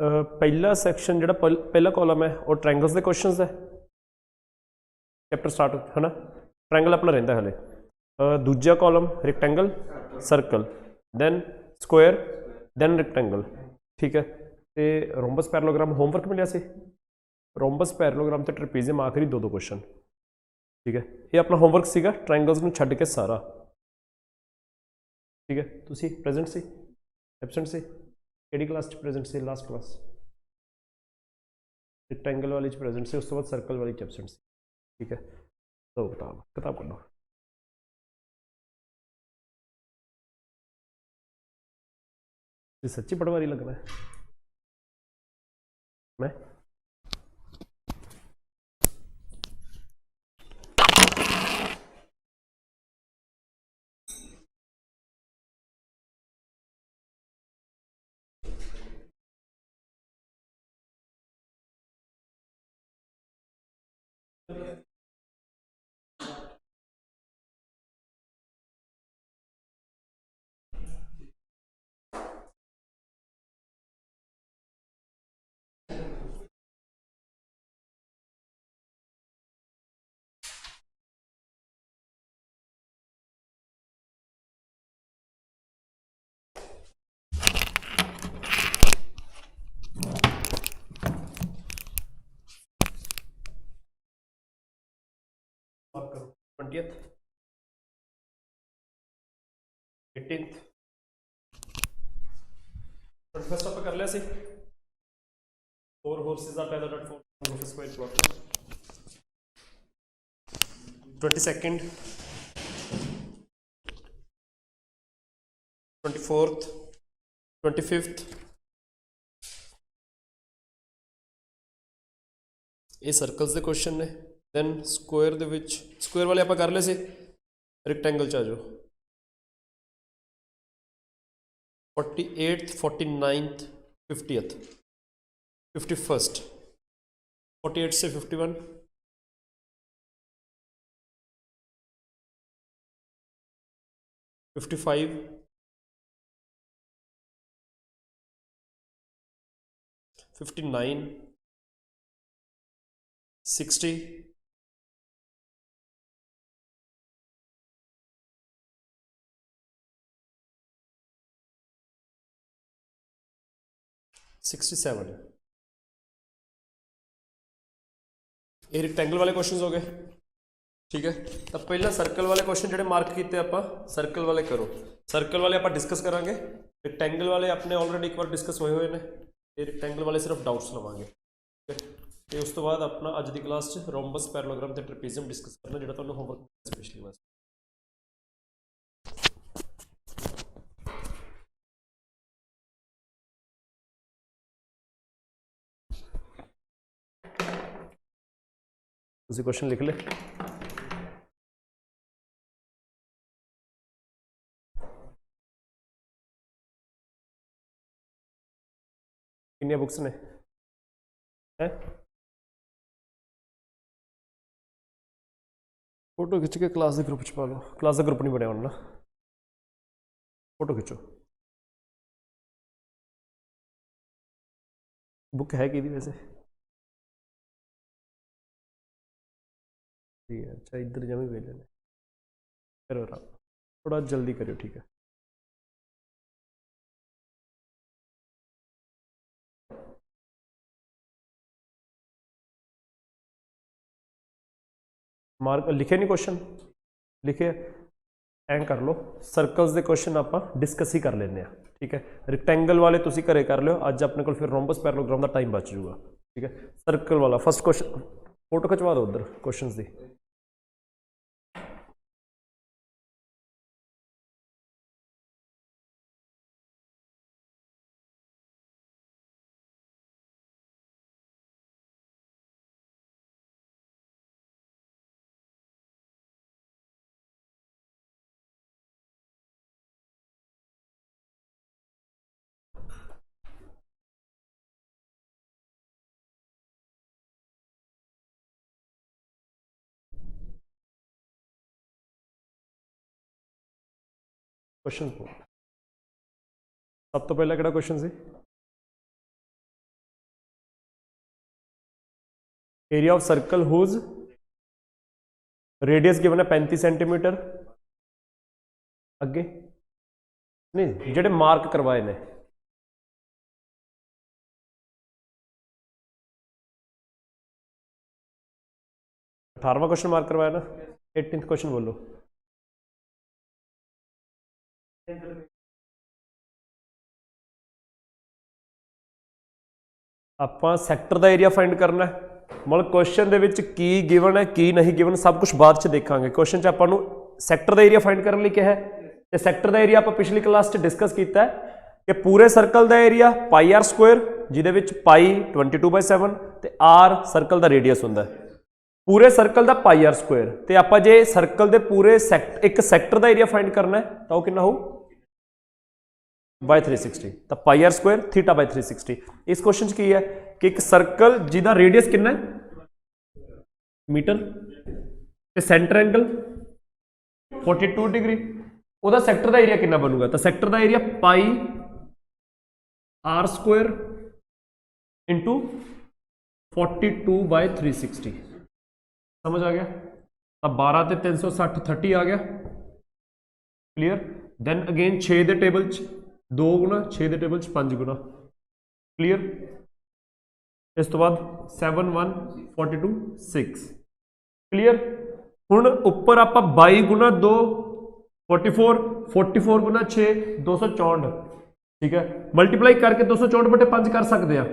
पहला सैक्शन जो पहला कॉलम है वो ट्रायंगल्स के क्वेश्चंस है, चैप्टर स्टार्ट है ना। ट्रायंगल अपना रहिंदा हले। दूजा column rectangle circle then square then rectangle, ठीक है। तो रोम्बस पैरेललोग्राम होमवर्क मिलिया सी, रोम्बस पैरेललोग्राम तो ट्रेपेजियम आखिरी दो क्वेश्चन, ठीक है। ये अपना होमवर्क सीगा ट्रायंगल्स में छड्ड के सारा, ठीक है। तुसी प्रेजेंट सी एबसेंट सी केड़ी क्लास च प्रेजेंट सी? लास्ट क्लास रेक्टेंगल वाली च प्रेजेंट सी, उस तो बाद सर्कल वाली च एबसेंट सी, ठीक है। तो किताब पढ़ो। सच्ची पटवारी लगना है मैं? बात करो 20th 18th 21st आप कर लिया सी 4 horses are tethered at 4 of square plot 22nd 24th 25th ये सर्कल्स के क्वेश्चन ने। दैन स्क्वायर दे विच स्क्वायर वाले आप कर ले सी, रेक्टेंगल च आ जाओ 48th 49th 50th 51st 48 से 51 55 59 60 67 ये रेक्टेंगल वाले क्वेश्चन हो गए, ठीक है। तो पहला सर्कल वाले क्वेश्चन जो मार्क किए आप सर्कल वाले करो। सर्कल वाले आप डिस्कस करांगे, रेक्टेंगल वाले अपने ऑलरेडी एक बार डिस्कस होए हुए हैं। ये रेक्टेंगल वाले सिर्फ डाउट्स लवांगे, ठीक है। तो उस तो बाद अपना अज की क्लास रोम्बस पैरेललोग्राम ते ट्रेपेजियम डिस्कस करना जो तुहानू होमवर्क स्पेशली वास्ते। तुसी क्वेश्चन लिख ले। कितनी बुक्स ने है? फोटो खिंच के क्लास के ग्रुप च पा लो। क्लास का ग्रुप नहीं बनया होना, फोटो खिंचो। बुक है कि वैसे? ठीक है, अच्छा इधर जमी भेज लेने। करो आराम, थोड़ा जल्दी करो, ठीक है। मार्क लिखे नहीं क्वेश्चन? लिखे एं कर लो। सर्कल्स के क्वेश्चन आप डिस्कस ही कर लेने, ठीक है। रेक्टेंगल वाले तुसी घरे कर लो, अज अपने को फिर रोम्बस पैरेललोग्राम का टाइम बच जाऊगा, ठीक है। सर्कल वाला फर्स्ट क्वेश्चन फोटो खिंचवा दो उधर क्वेश्चन की। क्वेश्चन सब तो पहला केड़ा क्वेश्चन सी? Area of circle whose radius given है 35 सेंटीमीटर। अगे नहीं जेडे मार्क करवाए ने, अठारहवां क्वेश्चन मार्क करवाया ना, 18th क्वेश्चन बोलो। ਆਪਾਂ ਸੈਕਟਰ ਦਾ ਏਰੀਆ ਫਾਈਂਡ ਕਰਨਾ ਹੈ। ਮਤਲਬ ਕੁਐਸਚਨ ਦੇ ਵਿੱਚ ਕੀ ਗਿਵਨ ਹੈ ਕੀ ਨਹੀਂ ਗਿਵਨ ਸਭ ਕੁਝ ਬਾਅਦ ਚ ਦੇਖਾਂਗੇ। ਕੁਐਸਚਨ ਚ ਆਪਾਂ ਨੂੰ ਸੈਕਟਰ ਦਾ ਏਰੀਆ ਫਾਈਂਡ ਕਰਨ ਲਈ ਕਿਹਾ ਹੈ ਤੇ ਸੈਕਟਰ ਦਾ ਏਰੀਆ ਆਪਾਂ ਪਿਛਲੀ ਕਲਾਸ ਚ ਡਿਸਕਸ ਕੀਤਾ ਹੈ ਕਿ ਪੂਰੇ ਸਰਕਲ ਦਾ ਏਰੀਆ ਪਾਈ ਆਰ ਸਕੁਅਰ, ਜਿਹਦੇ ਵਿੱਚ ਪਾਈ 22/7 ਤੇ ਆਰ ਸਰਕਲ ਦਾ ਰੇਡੀਅਸ ਹੁੰਦਾ ਹੈ। ਪੂਰੇ ਸਰਕਲ ਦਾ ਪਾਈ ਆਰ ਸਕੁਅਰ ਤੇ ਆਪਾਂ ਜੇ ਸਰਕਲ ਦੇ ਪੂਰੇ ਇੱਕ ਸੈਕਟਰ ਦਾ ਏਰੀਆ ਫਾਈਂਡ ਕਰਨਾ ਹੈ ਤਾਂ ਉਹ ਕਿੰਨਾ ਹੋਊ by 360, तो पाई आर स्क्वायर थीटा by 360। इस क्वेश्चन की है कि एक सर्कल जिदा रेडियस कितना है मीटर ते सेंटर एंगल 42 डिग्री, ਉਹਦਾ सैक्टर का एरिया कितना बनूगा, तो सैक्टर का area pi are square into 42/360। समझ आ गया? अब 12 ते 360 30 आ गया, क्लियर। देन अगेन 6 के टेबल 2 गुना 6 के टेबल 5 गुना, क्लियर। इस तो बाद 7 1 42 6, क्लियर। हुण उपर आप 22 गुना 2 44 44 गुना 6 264, ठीक है। मल्टीप्लाई करके 264/5 कर सकते हैं,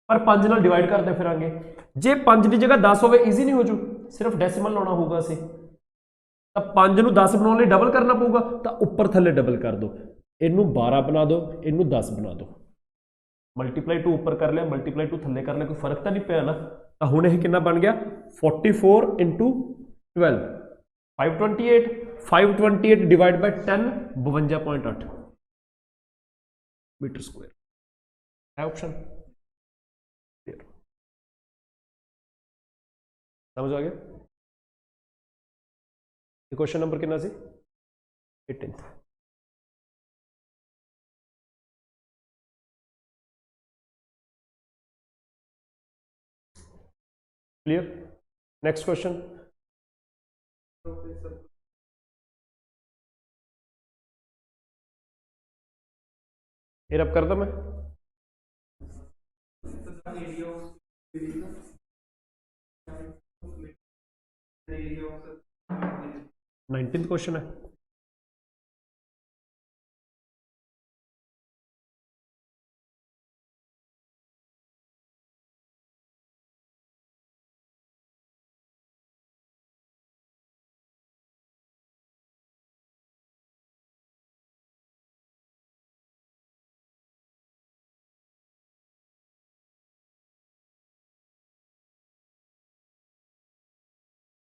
पर 5 नाल डिवाइड करते फिरांगे। जे 5 की जगह 10 होवे ईजी नहीं हो जू, सिर्फ डेसिमल लाना होगा असीं, तो 5 ਨੂੰ 10 बनाने डबल करना पऊगा, तो उपर थले डबल कर दो, इनू 12 बना दो, इनू 10 बना दो। मल्टीप्लाई 2 उपर कर लिया, मल्टीप्लाई 2 थले कर लिया, कोई फर्क तो नहीं पाया ना। तो हुण यह कितना बन गया 44 × 12 528, 528 डिवाइड बाय 10 52.8 मीटर स्क्वायर है ऑप्शन। समझ आ गया? क्वेश्चन नंबर कितना सी 18th। क्लियर। नेक्स्ट क्वेश्चन, ये रब करता मैं 19th क्वेश्चन है।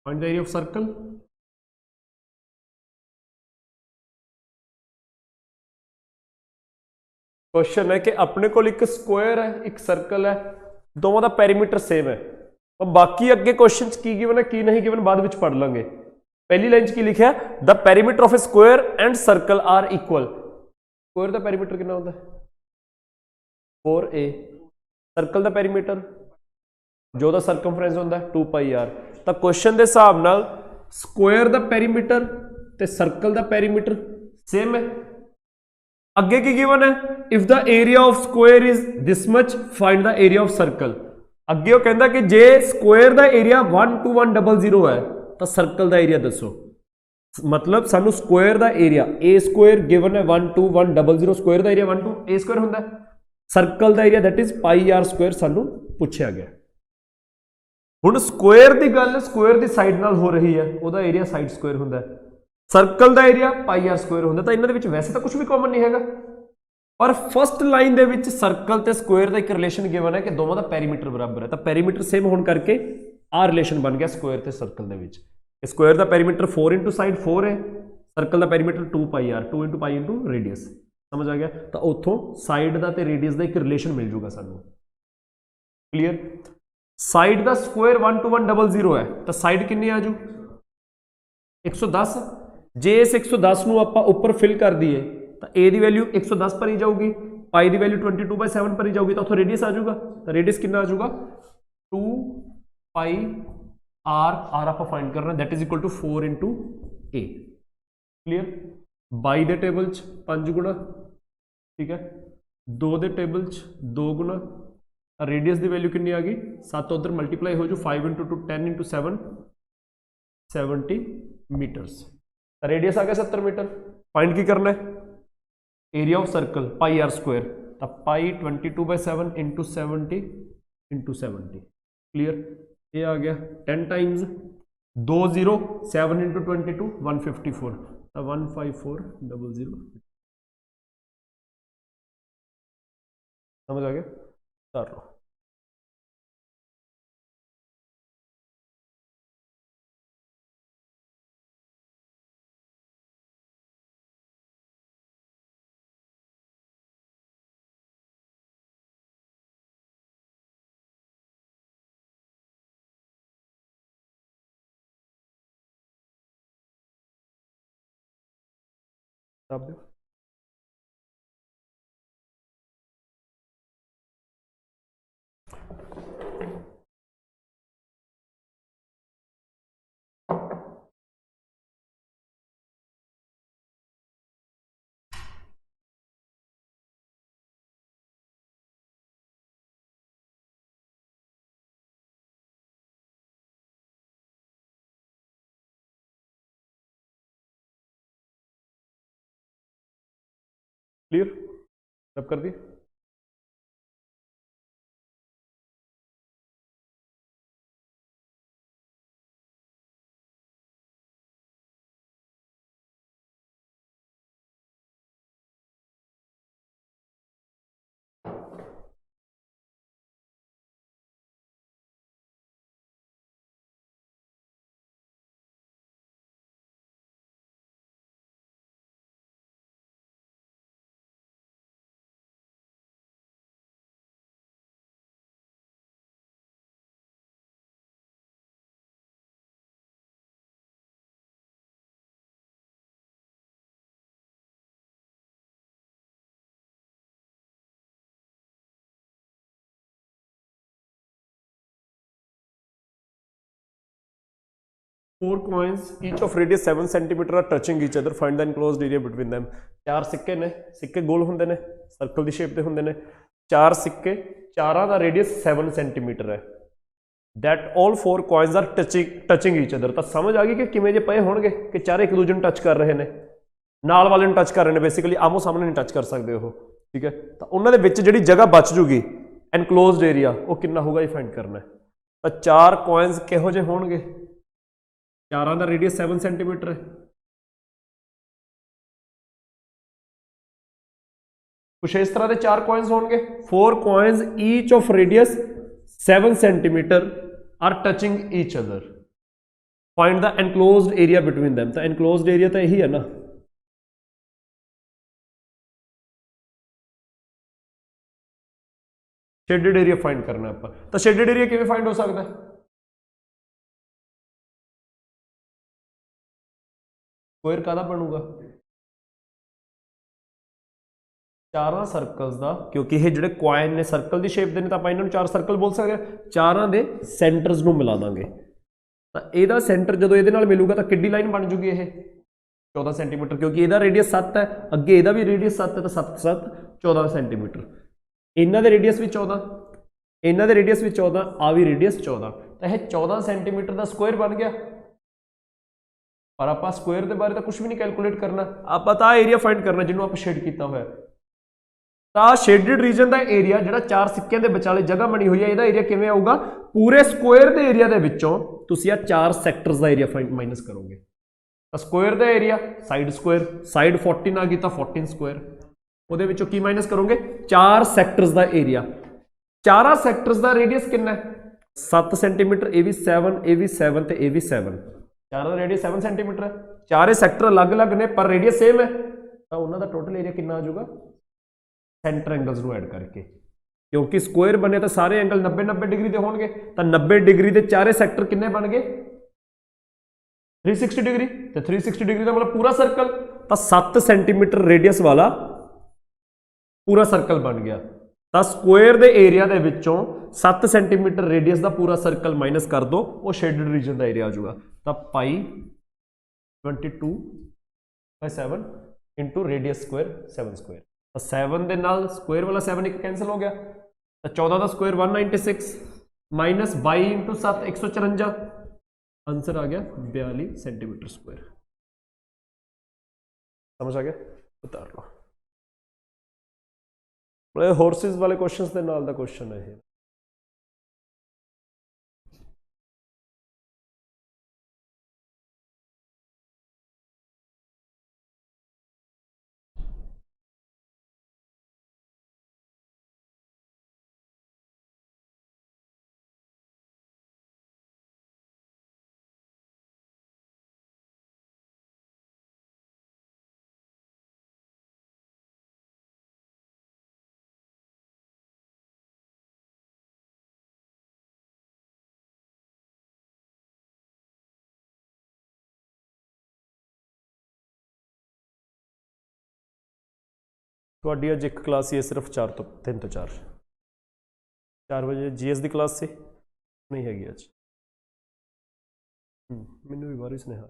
Find the area of circle। Question है कि अपने को एक स्क्वायर है एक सर्कल है, दोनों का पैरीमीटर सेम है, और बाकी अगे क्वेश्चन की गिवन है की नहीं गिवन बाद में पढ़ लेंगे। पहली लाइन की लिखा है the perimeter of a square and circle are equal. Square का पैरीमीटर कितना होता है 4a, सर्कल का पैरीमीटर जो दा सर्कमफ्रेंस होता है 2πr। तो क्वेश्चन के हिसाब नाल स्क्वायर का पैरीमीटर ते सर्कल का पैरीमीटर सेम है। अगे की गिवन है if the area of square is this much find the area of circle. अगे वो कहता कि जे स्क्वायर का एरिया 12100 है तो सर्कल का एरिया दसो। मतलब सानू स्क्वायर का एरिया ए स्क्वायर गिवन है 12100, स्क्वायर का एरिया 12 ए स्क्वायर होंदा है, सर्कल का area that is pi are square सानू पूछा गया। हुण स्क्वायर की गल स्क्वायर की साइड नाल हो रही है, उसका एरिया साइड स्क्वायर होंदा है, सर्कल का एरिया पाई आर स्क्वायर होंदा। तो इन्हां दे विच वैसे तो कुछ भी कॉमन नहीं हैगा, पर फस्ट लाइन दे विच सर्कल ते स्क्वायर का एक रिलेशन गिवन है कि दोनों का पैरीमीटर बराबर है, तो पैरीमीटर सेम होने करके आ रिलेशन बन गया स्क्वायर ते सर्कल दे विच। स्क्वायर का पैरीमीटर 4 × साइड 4 है, सर्कल का पैरीमीटर 2πr 2 × पाई × रेडियस। समझ आ गया? तो उतों साइड का ते रेडियस का एक रिलेशन मिल जूगा सानू, क्लियर। साइड का स्क्वायर 12100 है, तो साइड कितनी आ जू 110। जे इस 110 ਨੂੰ ਆਪਾਂ ਉੱਪਰ ਫਿਲ कर दिए तो ए की वैल्यू 110 पर ही जाऊगी, पाई की वैल्यू 22/7 पर ही जाऊगी, तो उतो रेडियस आ जाऊगा। तो रेडियस कितना आ जाऊगा 2 पाई आर आप फाइंड करना, that is equal to 4 into A. Clear. By the table 5 गुणा, ठीक है, 2 दे टेबल 2 गुणा, रेडियस की वैल्यू कितनी आ गई 7, उधर मल्टीप्लाई हो जो 5 इंटू 2 10 इंटू 7 70 मीटरस। रेडियस आ गया 70 मीटर। फाइंड की करना है area of circle pi are square, तो पाई 22/7 इंटू 70 इंटू 70। क्लियर। ये आ गया 10 टाइम्स 2 0 7 इंटू 22 154, तो 15400। समझ आ गया? कर लो। आप दो। क्लियर? सब कर दिए? Four coins, each of radius 7 cm are touching each other. Find the enclosed area between them. 4 सिक्के ने, सिक्के गोल होंगे ने, सर्कल की शेप दे होंगे ने, 4 सिक्के, चारां दा रेडियस 7 सेंटीमीटर है। That all 4 coins are touching each other। तो समझ आ गई कि किमें जे पए होणगे कि चारे एक दूजे टच कर रहे ने, नाल वाले ਨੂੰ टच कर रहे ने, बेसिकली आमो सामने नहीं टच कर सकते हो। ठीक है, तो उन्होंने दे विच जिहड़ी जगह बच जूगी एनक्लोज्ड एरिया, वो कितना होगा ये फाइंड करना है। तो 4 कॉइन्स किहो जे होणगे, चारां दा रेडियस 7 सेंटीमीटर है। कुछ इस तरह के 4 कॉइन्स होंगे, 4 coins each of radius 7 centimetre are touching each other. Find the enclosed area between them. तो एनक्लोज्ड एरिया तो यही है ना, शेडेड एरिया फाइंड करना है आप। तो शेडेड एरिया किवें फाइंड हो सकता है? स्क्वायर कादा बनूगा? चारां सर्कल्स दा, क्योंकि ये जिहड़े कॉइन ने सर्कल की शेप दे ने, तो आपां इन्हां नूं 4 सर्कल बोल सकते हैं। चारां दे सेंटर्स नूं मिला दांगे, तो इहदा सेंटर जदों इहदे नाल मिलूगा तो किड्डी लाइन बन जूगी ये 14 सेंटीमीटर, क्योंकि इहदा रेडियस 7 है, अगे इहदा भी रेडियस 7 है, तो 7 7 14 सेंटीमीटर। इन्हां दे रेडियस भी 14, इन्हां दे रेडियस भी 14, आ भी रेडियस 14, तो यह 14 सेंटीमीटर का स्क्वायर बन गया। पर आप स्क्वायर के बारे तो कुछ भी नहीं कैलकुलेट करना, आप एरिया फाइंड करना जिन्होंने आप शेड किया हुआ है। तो शेडेड रीजन का एरिया जो 4 सिक्कियां के विचाले जगह बनी हुई है, यदा एरिया किवें आऊगा? पूरे स्क्वायर के एरिया के विचों तुसीं 4 सैक्टर्स का एरिया फाइंड माइनस करोगे। तो स्क्वायर का एरिया साइड स्क्वायर, साइड 14 आ गई तो 14 स्क्वायर, ਉਹਦੇ ਵਿੱਚੋਂ ਕੀ ਮਾਈਨਸ ਕਰੋਗੇ? 4 ਸੈਕਟਰਸ ਦਾ ਏਰੀਆ। 4 ਸੈਕਟਰਸ ਦਾ ਰੇਡੀਅਸ ਕਿੰਨਾ ਹੈ? 7 ਸੈਂਟੀਮੀਟਰ, ਇਹ ਵੀ 7, ਇਹ ਵੀ 7 ਤੇ ਇਹ ਵੀ 7। ਚਾਰਾਂ ਦਾ ਰੇਡੀਅਸ 7 ਸੈਂਟੀਮੀਟਰ ਹੈ। ਚਾਰੇ ਸੈਕਟਰ ਅਲੱਗ-ਅਲੱਗ ਨੇ ਪਰ ਰੇਡੀਅਸ ਸੇਮ ਹੈ, ਤਾਂ ਉਹਨਾਂ ਦਾ ਟੋਟਲ ਏਰੀਆ ਕਿੰਨਾ ਆ ਜਾਊਗਾ? ਸੈਂਟਰ ਐਂਗਲਸ ਨੂੰ ਐਡ ਕਰਕੇ, क्योंकि स्क्वायर बने तो सारे एंगल 90-90 डिग्री के होंगे, तो 90 डिग्री के चारे सैक्टर किन्ने बन गए? 360 डिग्री। तो 360 डिग्री का मतलब पूरा सर्कल, तो 7 सेंटीमीटर रेडियस वाला पूरा सर्कल बन गया। ਤਾਂ ਸਕੁਏਅਰ ਦੇ ਏਰੀਆ ਦੇ ਵਿੱਚੋਂ 7 ਸੈਂਟੀਮੀਟਰ ਰੇਡੀਅਸ ਦਾ ਪੂਰਾ ਸਰਕਲ ਮਾਈਨਸ ਕਰ ਦੋ, ਉਹ ਸ਼ੇਡਡ ਰੀਜਨ ਦਾ ਏਰੀਆ ਆ ਜਾਊਗਾ। ਤਾਂ ਪਾਈ 22/7 ਇੰਟੂ ਰੇਡੀਅਸ ਸਕੁਏਅਰ 7 ਸਕੁਏਅਰ। ਤਾਂ 7 ਦੇ ਨਾਲ ਸਕੁਏਅਰ ਵਾਲਾ 7 ਇੱਕ ਕੈਂਸਲ ਹੋ ਗਿਆ, ਤਾਂ 14 ਦਾ ਸਕੁਏਅਰ 196 ਮਾਈਨਸ 22 ਇੰਟੂ 7 154, आंसर आ गया 42 सेंटीमीटर स्क्वायर। समझ आ गया, उतार लो। हॉर्सेस वाले क्वेश्चंस के नाल दा क्वेश्चन है ये। ਤੁਹਾਡੀ ਅੱਜ ਇੱਕ ਕਲਾਸ ਹੀ ਸਿਰਫ 3 ਤੋਂ 4 ਵਜੇ ਜੀਐਸ ਦੀ ਕਲਾਸ ਸੀ, ਨਹੀਂ ਹੈਗੀ ਅੱਜ। ਮੈਨੂੰ ਵੀ ਬਾਹਰ ਹੀ ਸੁਨੇਹਾ।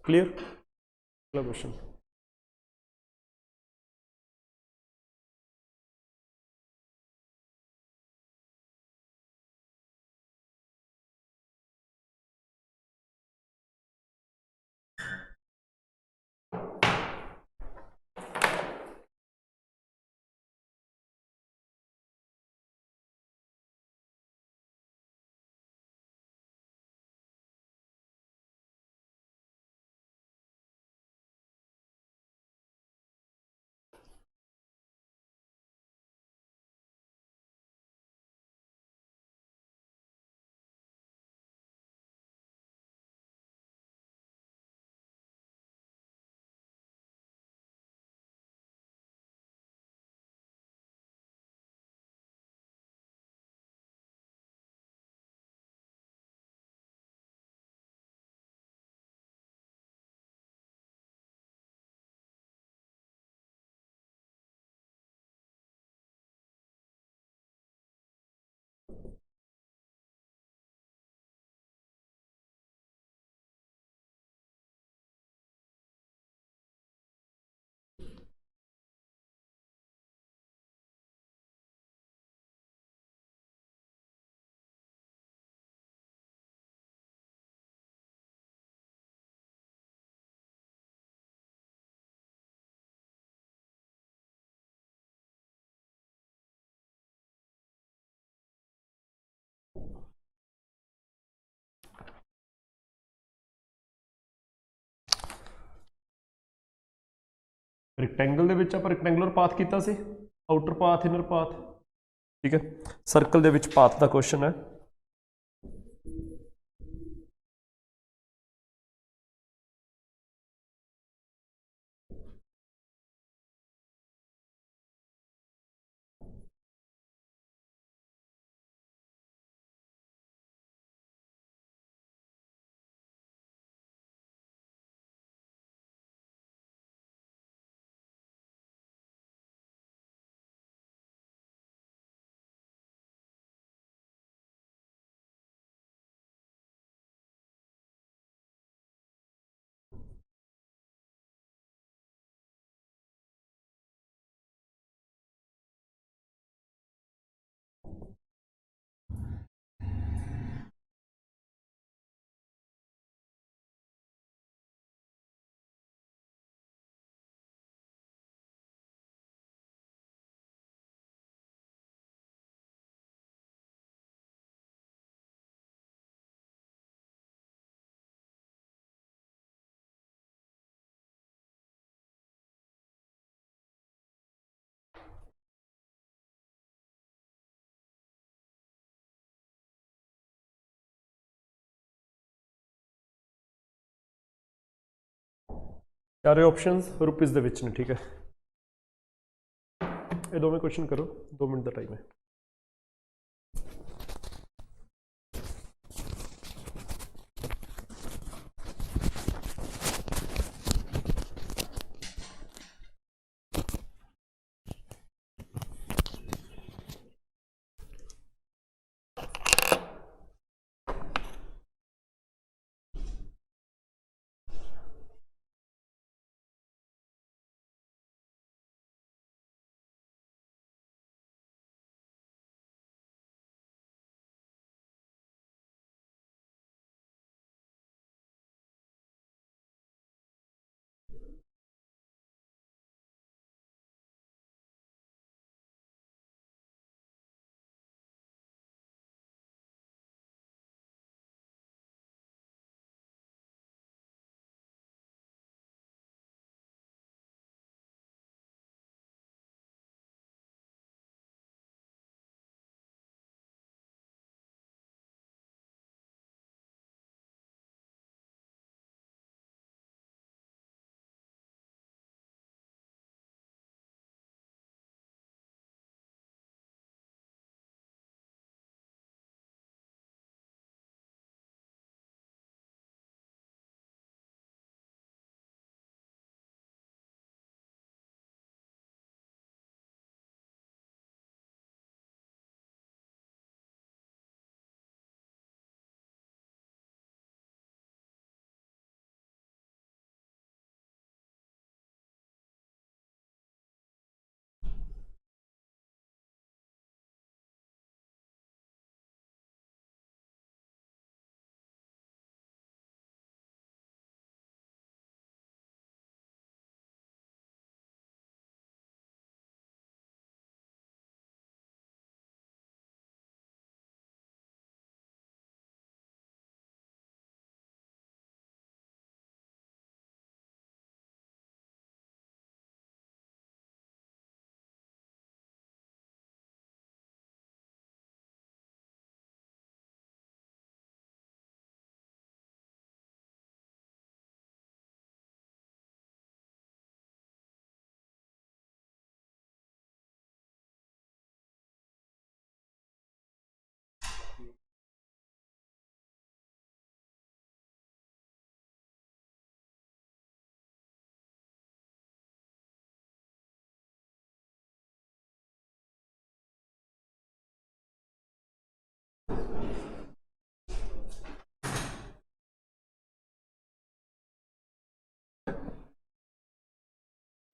क्लियर, अगला क्वेश्चन। ਰੈਕਟੈਂਗਲ ਦੇ ਵਿੱਚ ਆਪਾਂ ਰੈਕਟੈਂਗੂਲਰ ਪਾਥ ਕੀਤਾ ਸੀ, ਆਊਟਰ ਪਾਥ ਇਨਰ ਪਾਥ, ਠੀਕ ਹੈ। ਸਰਕਲ ਦੇ ਵਿੱਚ ਪਾਥ ਦਾ ਕੁਐਸਚਨ ਹੈ। चारे ऑप्शंस रुपीज़ ਦੇ ਵਿੱਚ ਨੇ, ठीक है। ये दोवें क्वेश्चन करो, 2 मिनट का टाइम है।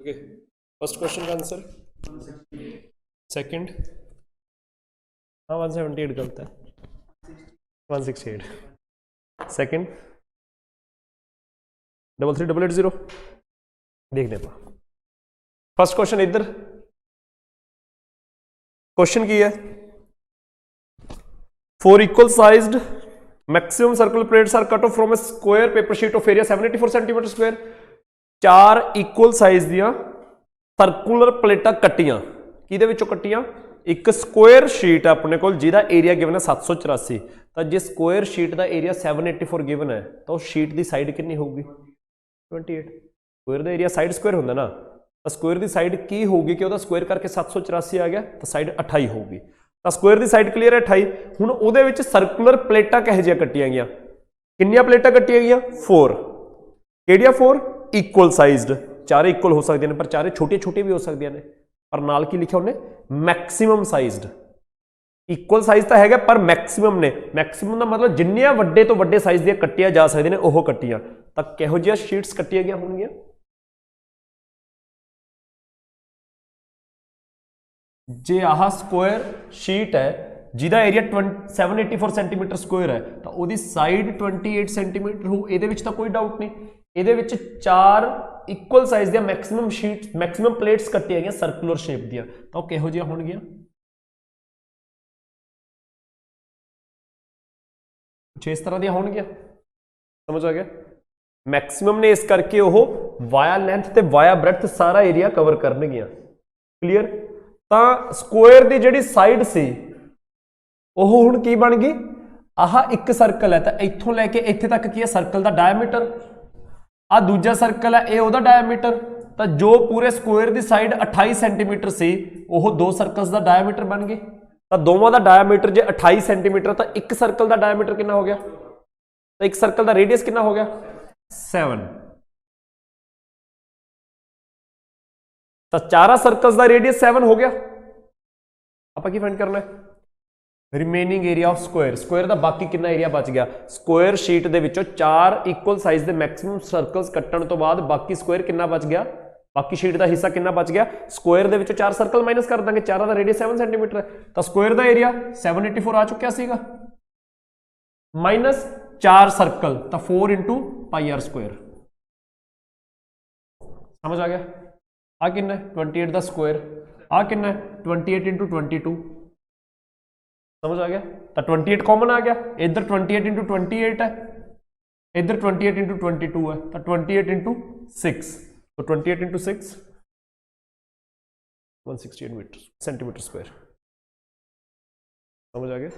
ओके फर्स्ट क्वेश्चन का आंसर सेकंड हाँ 178 गलत है 168 सेकंड 33880 देखने पा फर्स्ट क्वेश्चन इधर क्वेश्चन की है 4 equal sized maximum circular plates are cut off from a square paper sheet of area 784 cm square 4 equal size ਦੀਆਂ ਸਰਕੂਲਰ ਪਲੇਟਾਂ ਕੱਟੀਆਂ ਕਿਹਦੇ ਵਿੱਚੋਂ ਕੱਟੀਆਂ ਇੱਕ ਸਕੁਅਰ ਸ਼ੀਟ ਆਪਣੇ ਕੋਲ ਜਿਹਦਾ ਏਰੀਆ ਗਿਵਨ ਹੈ 784 ਤਾਂ ਜੇ ਸਕੁਅਰ ਸ਼ੀਟ ਦਾ ਏਰੀਆ 784 ਗਿਵਨ ਹੈ ਤਾਂ ਉਹ ਸ਼ੀਟ ਦੀ ਸਾਈਡ ਕਿੰਨੀ ਹੋਊਗੀ 28 ਸਕੁਅਰ ਦਾ ਏਰੀਆ ਸਾਈਡ ਸਕੁਅਰ ਹੁੰਦਾ ਨਾ ਤਾਂ ਸਕੁਅਰ ਦੀ ਸਾਈਡ ਕੀ ਹੋਊਗੀ ਕਿ ਉਹਦਾ ਸਕੁਅਰ ਕਰਕੇ 784 ਆ ਗਿਆ ਤਾਂ ਸਾਈਡ 28 ਹੋਊਗੀ ਤਾਂ ਸਕੁਅਰ ਦੀ ਸਾਈਡ ਕਲੀਅਰ ਹੈ 28 ਹੁਣ ਉਹਦੇ ਵਿੱਚ ਸਰਕੂਲਰ ਪਲੇਟਾਂ ਕਿਹੋ ਜਿਹੀਆਂ ਕੱਟੀਆਂ ਗਈਆਂ ਕਿੰਨੀਆਂ ਪਲੇਟਾਂ ਕੱਟੀਆਂ ਗਈਆਂ 4 ਕਿਹੜੀਆਂ 4 ਇਕੁਅਲ ਸਾਈਜ਼ਡ ਚਾਰੇ ਇਕੁਅਲ ਹੋ ਸਕਦੀਆਂ ਨੇ ਪਰ ਚਾਰੇ ਛੋਟੀਆਂ ਛੋਟੀਆਂ ਵੀ ਹੋ ਸਕਦੀਆਂ ਨੇ ਪਰ ਨਾਲ ਕੀ ਲਿਖਿਆ ਉਹਨੇ ਮੈਕਸਿਮਮ ਸਾਈਜ਼ਡ ਇਕੁਅਲ ਸਾਈਜ਼ ਤਾਂ ਹੈਗਾ ਪਰ ਮੈਕਸਿਮਮ ਨੇ ਮੈਕਸਿਮਮ ਦਾ ਮਤਲਬ ਜਿੰਨੀਆਂ ਵੱਡੇ ਤੋਂ ਵੱਡੇ ਸਾਈਜ਼ ਦੀਆਂ ਕੱਟੀਆਂ ਜਾ ਸਕਦੀਆਂ ਨੇ ਉਹ ਕੱਟੀਆਂ ਤਾਂ ਕਿਹੋ ਜਿਹੀਆਂ ਸ਼ੀਟਸ ਕੱਟੀਆਂ ਗਈਆਂ ਹੋਣਗੀਆਂ जे आह स्क्वायर शीट है जिहदा एरिया 784 सेंटीमीटर स्क्वायर है तो उसकी साइड 28 सेंटीमीटर हो ये कोई डाउट नहीं ये 4 equal size the maximum sheet maximum plates कट्टी गई सर्कुलर शेप दी तो किहो जिहा होणगियां कुछ इस तरह दी होणगियां समझ आ गया मैक्सिमम ने इस करके वो वाया लेंथ ते वाया ब्रेथ सारा एरिया कवर करनगियां क्लीयर ਤਾਂ ਸਕੁਅਰ ਦੀ ਜਿਹੜੀ ਸਾਈਡ ਸੀ ਉਹ ਹੁਣ ਕੀ ਬਣ ਗਈ ਆਹ ਇੱਕ ਸਰਕਲ ਹੈ ਤਾਂ ਇੱਥੋਂ ਲੈ ਕੇ ਇੱਥੇ ਤੱਕ ਕੀ ਹੈ ਸਰਕਲ ਦਾ ਡਾਇਆਮੀਟਰ ਆ ਦੂਜਾ ਸਰਕਲ ਹੈ ਇਹ ਉਹਦਾ ਡਾਇਆਮੀਟਰ ਤਾਂ ਜੋ ਪੂਰੇ ਸਕੁਅਰ ਦੀ ਸਾਈਡ 28 ਸੈਂਟੀਮੀਟਰ ਸੀ ਉਹ ਦੋ ਸਰਕਲਸ ਦਾ ਡਾਇਆਮੀਟਰ ਬਣ ਗਏ ਤਾਂ ਦੋਵਾਂ ਦਾ ਡਾਇਆਮੀਟਰ ਜੇ 28 ਸੈਂਟੀਮੀਟਰ ਤਾਂ ਇੱਕ ਸਰਕਲ ਦਾ ਡਾਇਆਮੀਟਰ ਕਿੰਨਾ ਹੋ ਗਿਆ ਤਾਂ ਇੱਕ ਸਰਕਲ ਦਾ ਰੇਡੀਅਸ ਕਿੰਨਾ ਹੋ ਗਿਆ 7 ਤਾਂ ਚਾਰਾਂ ਸਰਕਲਸ ਦਾ ਰੇਡੀਅਸ 7 ਹੋ ਗਿਆ ਆਪਾਂ ਕੀ ਫਾਈਂਡ ਕਰਨਾ ਹੈ remaining area of square square ਦਾ ਬਾਕੀ ਕਿੰਨਾ ਏਰੀਆ ਬਚ ਗਿਆ ਸਕੁਅਰ ਸ਼ੀਟ ਦੇ ਵਿੱਚੋਂ 4 ਇਕੁਅਲ ਸਾਈਜ਼ ਦੇ ਮੈਕਸਿਮਮ ਸਰਕਲਸ ਕੱਟਣ ਤੋਂ ਬਾਅਦ ਬਾਕੀ ਸਕੁਅਰ ਕਿੰਨਾ ਬਚ ਗਿਆ ਬਾਕੀ ਸ਼ੀਟ ਦਾ ਹਿੱਸਾ ਕਿੰਨਾ ਬਚ ਗਿਆ ਸਕੁਅਰ ਦੇ ਵਿੱਚੋਂ 4 ਸਰਕਲ ਮਾਈਨਸ ਕਰ ਦਾਂਗੇ ਚਾਰਾਂ ਦਾ ਰੇਡੀਅਸ 7 ਸੈਂਟੀਮੀਟਰ ਹੈ ਤਾਂ ਸਕੁਅਰ ਦਾ ਏਰੀਆ 784 ਆ ਚੁੱਕਿਆ ਸੀਗਾ ਮਾਈਨਸ 4 ਸਰਕਲ ਤਾਂ 4 into पाई r स्क्वायर समझ आ गया आ कितना है 28 का स्क्वायर आ कितना है 28 into 22 समझ आ गया तो 28 कॉमन आ गया इधर 28 into 28 है इधर 28 into 22 है तो 28 into 6 तो 28 into 6 168 मीटर सेंटीमीटर स्क्वायर समझ आ गया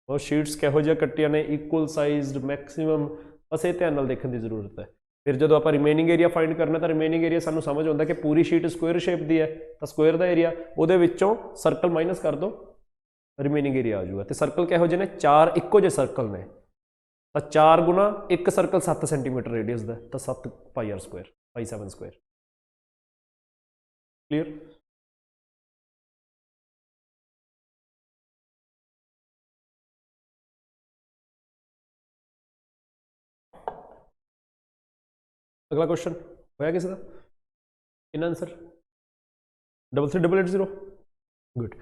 और शीट्स किहो जिहा कट्टियां ने इक्वल साइज्ड मैक्सिमम बस ये ध्यान नाल देखने की जरूरत है फिर जो आप रिमेनिंग एरिया फाइंड करना तो रिमेनिंग एरिया सानू समझ आता कि पूरी शीट स्क्वायर शेप की है तो स्क्वायर का एरिया वो सर्कल माइनस कर दो रिमेनिंग एरिया आ जाऊगा तो सर्कल किहो जिहे ने 4 इक्को जे सर्कल ने तो 4 गुना एक सर्कल 7 सेंटीमीटर रेडियस का तो 7 pi r square pi 7 square clear अगला क्वेश्चन होया किसी का इन answer 33880 good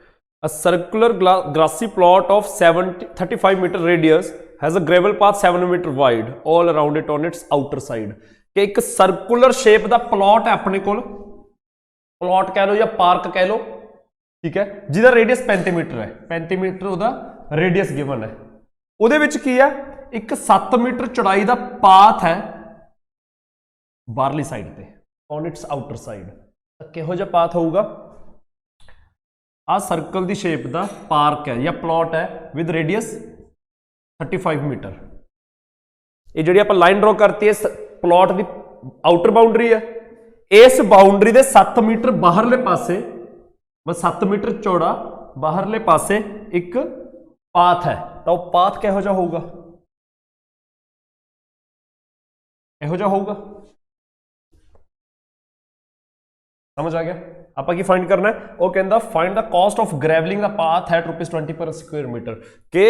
a circular grassy plot of 35 metre radius has a gravel path 7 metre wide all around it on its outer side कि एक circular shape का plot है अपने को प्लॉट कह लो या पार्क कह लो ठीक है जिसका रेडियस 35 मीटर है 35 मीटर उसका रेडियस गिवन है उहदे विच की है एक 7 मीटर चौड़ाई का पाथ है बाहरली साइड पे ऑन इट्स आउटर साइड किहो जिहा पाथ होगा आ सर्कल की शेप का पार्क है या प्लॉट है विद रेडियस 35 मीटर ये जी आप लाइन ड्रॉ करती है प्लॉट की आउटर बाउंड्री है इस बाउंड्री के 7 मीटर बाहरले पासे बस 7 मीटर चौड़ा बाहरले पासे एक पाथ है तो वह पाथ किहो जिहा होगा किहो जिहा होगा समझ आ गया आप फाइंड करना है वो कहता find the cost of gravelling the path at ₹20 per square metre के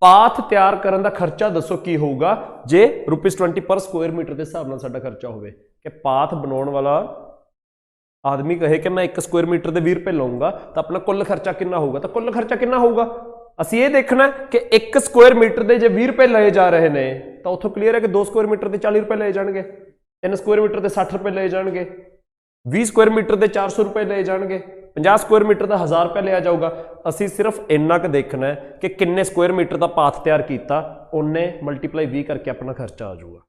पाथ तैयार करने का खर्चा दसो की होगा जे ₹20 पर स्क्वायर मीटर के हिसाब नाल साडा खर्चा होवे कि पाथ बनाने वाला आदमी कहे कि मैं 1 स्क्वायर मीटर के 20 रुपए लाऊंगा तो अपना कुल खर्चा कितना होगा, तो कुल खर्चा कितना होगा ਅਸੀਂ ਇਹ ਦੇਖਣਾ कि 1 स्क्वायर मीटर के जो 20 रुपए लए जा रहे हैं तो उतों क्लीयर है कि 2 स्क्वायर मीटर के 40 रुपए लए जाएंगे, 3 स्क्वायर मीटर के 60 रुपए लए जाएंगे, 20 स्क्वायर मीटर के 400 रुपए लए जाएंगे, 50 स्क्वायर मीटर का 1000 रुपया लिया जाऊगा। ਅਸੀਂ सिर्फ इन्ना क देखना है कि किन्ने स्क्वायर मीटर का पाथ तैयार किया उन्ने मल्टीप्लाई 20 करके अपना खर्चा आ जाऊगा।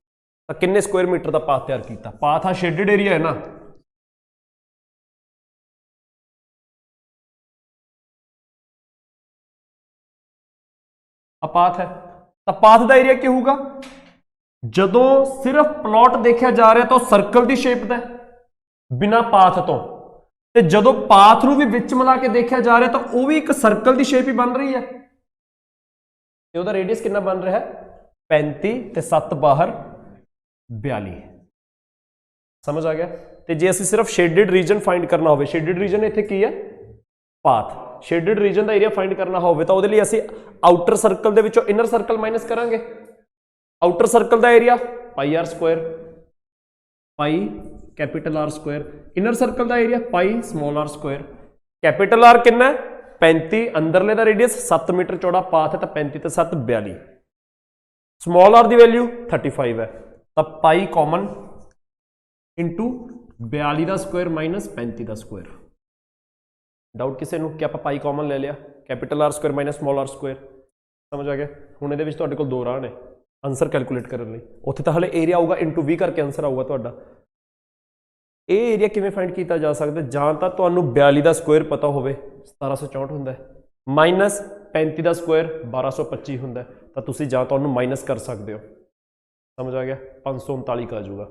तो किन्ने स्क्वायर मीटर का पाथ तैयार किया, पाथ आ शेडेड एरिया है ना, पाथ है तो पाथ का एरिया क्या होगा, जदों सिर्फ प्लॉट देखा जा रहा तो सर्कल की शेप का बिना पाथ तो, ते जदों पाथ नूं भी विच मिला के देखा जा रहा तो वह भी एक सर्कल की शेप ही बन रही है। ते उहदा रेडियस कितना बन रहा है 35 ते 7 बाहर 42। समझ आ गया। ते जे असीं सिर्फ शेडिड रीजन फाइंड करना हो, शेडिड रीजन इत्थे की है पाथ, शेडिड रीजन का एरिया फाइंड करना हो तो उहदे लई असीं आउटर सर्कल दे विचों इनर सर्कल माइनस करांगे। आउटर सर्कल का area pi are square, pi capital R square, inner circle का area pi small R square. Capital R कितना है 35, अंदरले का रेडियस 7 मीटर चौड़ा पाथ है तो 35 ते 7 42, स्मॉल आर की वैल्यू 35 है तो पाई कॉमन इंटू 42 का स्क्वायर माइनस 35 का स्क्वायर। डाउट किसी को कि आप पाई कॉमन ले लिया, capital R square minus small R square, समझ आ गया। हुण इहदे विच तुहाडे कोल दो राह ने आंसर कैलकुलेट करने लई, उत्थे तां हले एरिया आऊगा इंटू 20 करके आंसर आऊगा तुहाडा। ये एरिया किवें फाइंड किया जा सकता, जां तां तुहानूं 42 का स्क्वायर पता होवे 1764 हुंदा है, माइनस 35 का स्क्वायर 1225 हुंदा है, तां तुसीं जां तुहानूं माइनस कर सकते हो, समझ आ गया 539 का आ जाऊगा।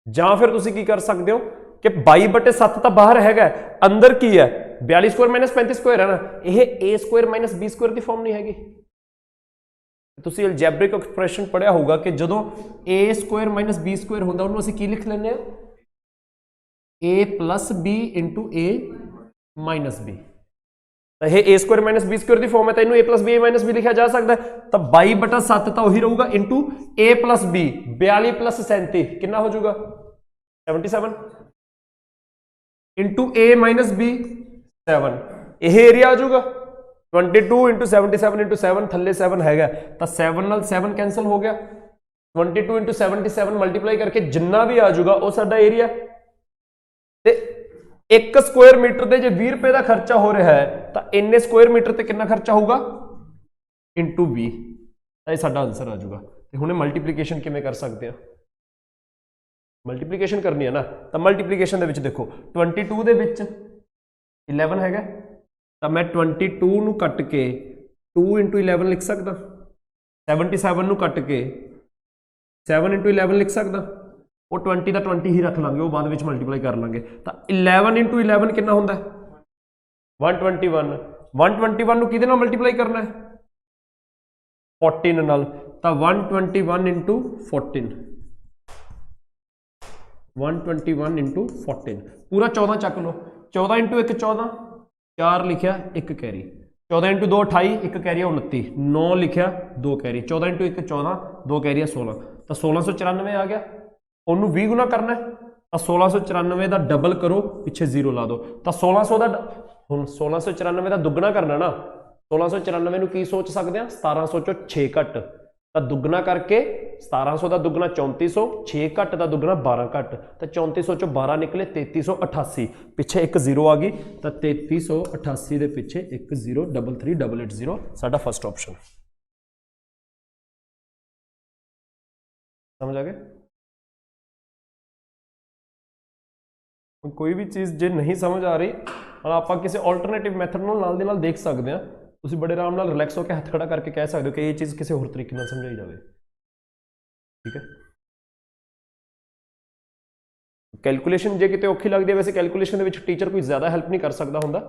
जां फिर तुसीं की कर सकते हो कि 22/7 तो बाहर हैगा, अंदर की है 42 स्क्वायर माइनस 35 स्क्वायर है ना, यह ए स्क्वायर माइनस बी स्क्वायर की फॉर्म नहीं हैगी। तुसीं अलजैब्रिक एक्सप्रैशन पढ़िया होगा कि जदों ए स्क्वायर माइनस बी स्क्वायर होंदा उन्होंने असीं की लिख लैंदे हां ए प्लस बी इंटू ए माइनस बी। तो यह ए स्क्वायर माइनस बी स्क्वायर की फॉर्म है तो इन्हूं ए प्लस बी ए माइनस बी लिखा जा सकता है। तो 22/7 तो वही रहूगा इंटू ए प्लस बी, 42 प्लस 37 कितना हो जाऊगा 77 इंटू ए माइनस बी 7, यह एरिया आ जाऊगा 22 इंटू 77 इंटू 7 थले 7 है तो 7 नाल 7 कैंसल हो गया, 22 इंटू 77 मल्टीप्लाई करके जिन्ना भी आ जाऊगा वो साडा एरिया। ते 1 स्क्वायर मीटर के जो 20 रुपए का खर्चा हो रहा है तो इन्ने स्क्वायर मीटर से कितना खर्चा होगा इंटू 20, तो यह साडा आंसर आ जाऊगा। हुणे मल्टीप्लीकेशन किवें कर सकते हैं, मल्टीप्लीकेशन करनी है ना, तो मल्टीप्लीकेशन दे विच देखो 22 दे विच 11 हैगा तो मैं 22 नूं कट के 2 इंटू 11 लिख सकदा, 77 नूं कट के 7 इंटू 11 लिख सकदा, वो 20 का 20 ही रख लांगे, वो बाद विच मल्टीप्लाई कर लांगे। तो 11 इंटू 11 कितना होंदा है 121, 121 नूं किहदे नाल मल्टीप्लाई करना है 14 नाल, तो 121 इंटू 14, 121 इंटू 14 पूरा 14 चक लो, 14 इंटू 1 14, 4 लिखा 1 कैरी, 14 इंटू 2 28, 1 कैरी 29, 9 लिखा 2 कैरी, 14 इंटू 1 14, 2 कैरी 16, तो 1694 आ गया। उन्होंने 20 गुना करना है तो 1694 का डबल करो पिछे 0 ला दो, तो 1600 का हम 1694 का दुगना करना ना, 1694 की सोच सकते हैं 1700 चो 6 घट, तो दुगना करके 1700 का दुगना 3400, 6 घट का दुगना 12 घट, तो 3400 चो 12 निकले 3388, पिछे एक 0 आ गई, तो 3388 के पिछे एक 0 33880 साडा फर्स्ट ऑप्शन। समझ आ गया। कोई भी चीज़ जे नहीं समझ आ रही और आप किसी ऑल्टरनेटिव मैथड नाल दी नाल देख सकते हैं, तुसी बड़े आराम नाल रिलैक्स होकर हथ खड़ा करके कह सकते हो कि ये चीज़ किसी होर तरीके नाल समझाई जाए। ठीक है, कैलकुलेशन जे किते औखी लगती है, वैसे कैलकुलेशन दे विच टीचर कोई ज़्यादा हैल्प नहीं कर सकता हुंदा।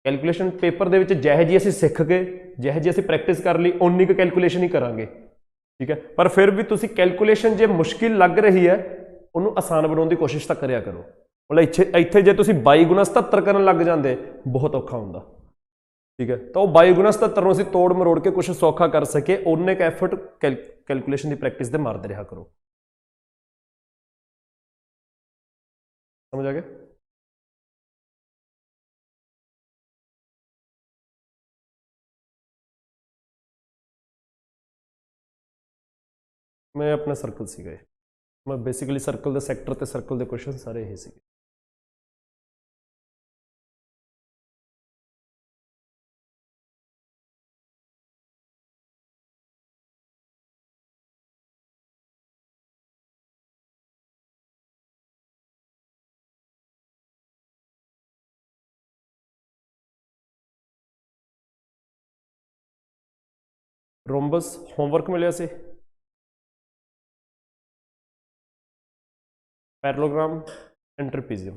कैलकुलेशन पेपर दे विच जह जी असीं सिख के जह जी असीं प्रैक्टिस कर ली उन्नी क कैलकुलेशन ही करांगे। ठीक है, पर फिर भी तुसी कैलकुलेशन जे मुश्किल लग रही है उन्होंने आसान बनाने की कोशिश तो करिया करो। मतलब इत्थे जे तुसी 22 गुना 77 करन लग जाते बहुत औखा हुंदा। ठीक है, तो 22 गुना 77 नूं असीं तोड़ मरोड़ के कुछ सौखा कर सके उन्ने का एफर्ट कैलकुलेशन की प्रैक्टिस दे मारते रहा करो। समझ आ गया? मैं अपने सर्कल से गए, मैं बेसिकली सर्कल के सैक्टर ते सर्कल के क्वेश्चन सारे यही सी। रोम्बस होमवर्क मिले से, पैरेललोग्राम एंड ट्रेपीजियम,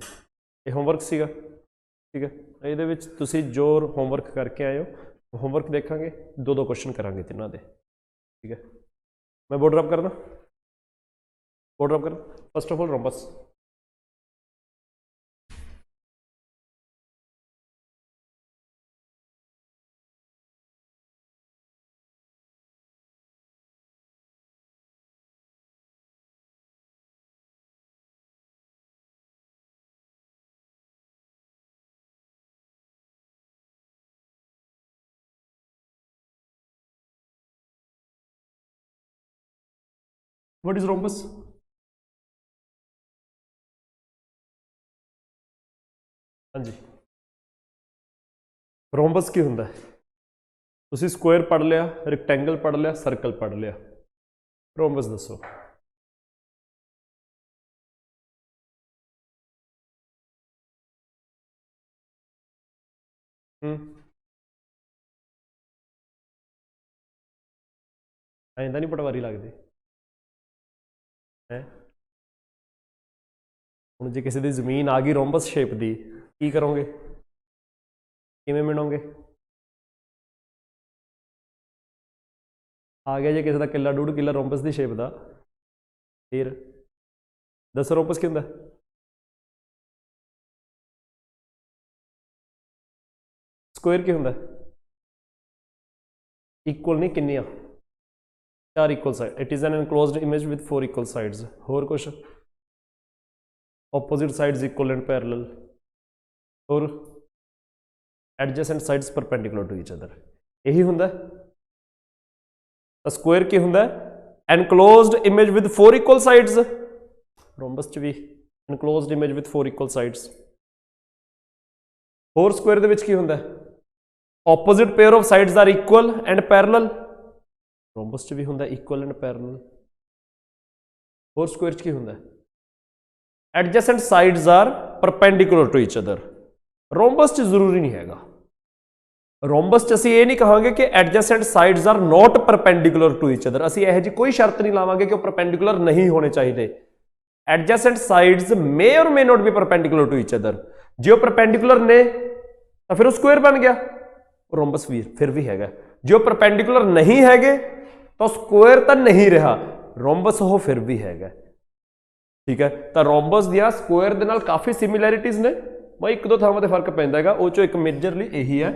ये होमवर्क सीगा। ठीक है, ਇਹਦੇ ਵਿੱਚ ਤੁਸੀਂ ਜੋ ਹੋਮਵਰਕ ਕਰਕੇ ਆਏ ਹੋ ਹੋਮਵਰਕ ਦੇਖਾਂਗੇ, ਦੋ क्वेश्चन करांगे ਤਿੰਨਾਂ ਦੇ। ठीक है, मैं बोर्ड ड्रॉप करना, बोर्ड ड्रॉप करना। First of all rhombus, what is rhombus? हाँ जी, रोम्बस की हुंदा है? तुसी स्क्वायर पढ़ लिया, रेक्टेंगल पढ़ लिया, सर्कल पढ़ लिया, रोम्बस दसो। ऐं नहीं पटवारी लगती है। हुण जे किसी की जमीन आ गई रोम्बस शेप की, की करोगे, किवें मिनोगे? आ गया जे किसी का किला 1.5 किला रोम्बस की शेप का, फिर दसो रोम्बस की हुंदा? स्क्वायर की हुंदा? इक्वल नहीं, किन्नियां? 4 equal side. It is an enclosed image with 4 equal sides. होर कुछ? Opposite sides equal and parallel, और adjacent sides perpendicular to each other, यही हुंदा। स्क्वायर की हुंदा? Enclosed image with 4 equal sides. Rhombus च भी enclosed image with 4 equal sides. होर स्क्वायर दे विच की हुंदा? Opposite pair of sides are equal and parallel. Rhombus च भी हुंदा इक्वल एंड पैरेलल। होर स्क्वायर च की हुंदा? Adjacent sides are perpendicular to each other. Rhombus च जरूरी नहीं हैगा। रोम्बस च असीं ये नहीं कहांगे कि adjacent sides are not perpendicular to each other. असीं यह जी कोई शर्त नहीं लावांगे कि परपेंडिकुलर नहीं होने चाहिए। एडजेसेंट साइड्स मे और may not be perpendicular to each other. जो परपेंडिकुलर ने तो फिर वो स्क्वायर बन गया, रोम्बस भी फिर भी हैगा। जो परपेंडिकुलर नहीं हैगे तो स्क्वायर तो नहीं रहा, रोम्बस वो फिर भी हैगा। ठीक है, तो रोम्बस दिया स्क्वायर दे नाल काफ़ी सिमिलैरिटीज़ ने, मैं एक दो थावां ते फर्क पैंदा हैगा। वो चो एक मेजरली यही है